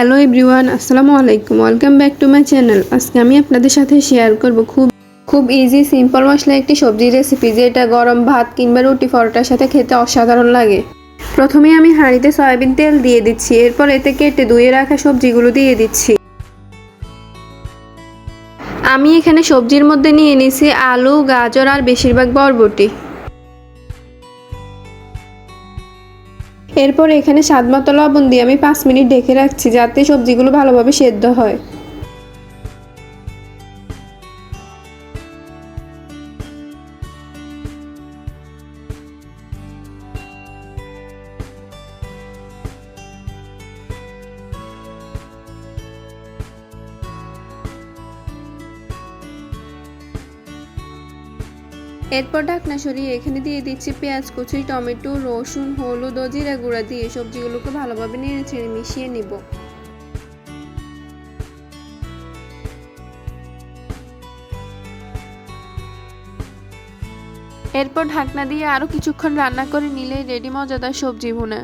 Hello everyone, আসসালামু আলাইকুম। Welcome back to my channel. আজকে আমি আপনাদের সাথে শেয়ার করব খুব ইজি সিম্পল মশলা একটি সবজি রেসিপি, যেটা গরম ভাত কিংবা রুটি পরোটার সাথে খেতে অসাধারণ লাগে। প্রথমে আমি হাঁড়িতে সয়াবিন তেল দিয়ে দিচ্ছি, এরপর এতে কেটে ধুয়ে রাখা সবজিগুলো দিয়ে দিচ্ছি। আমি এখানে সবজির মধ্যে নিয়ে নিয়েছি আলু, গাজর আর বেশিরভাগ বরবটি। এরপর এখানে স্বাদমতো লবণ দিয়ে আমি 5 মিনিট ঢেকে রাখছি, যাতে সবজিগুলো ভালোভাবে সেদ্ধ হয়। এরপর ঢাকনা সরিয়ে এখানে দিয়ে দিচ্ছি পেঁয়াজ কুচি, টমেটো, রসুন, হলুদ ও জিরা গুঁড়া দিয়ে সবজিগুলোকে ভালোভাবে নেড়েচেড়ে মিশিয়ে নিব। এরপর ঢাকনা দিয়ে আরও কিছুক্ষণ রান্না করে নিলেই রেডি মজাদার সবজি ভুনা।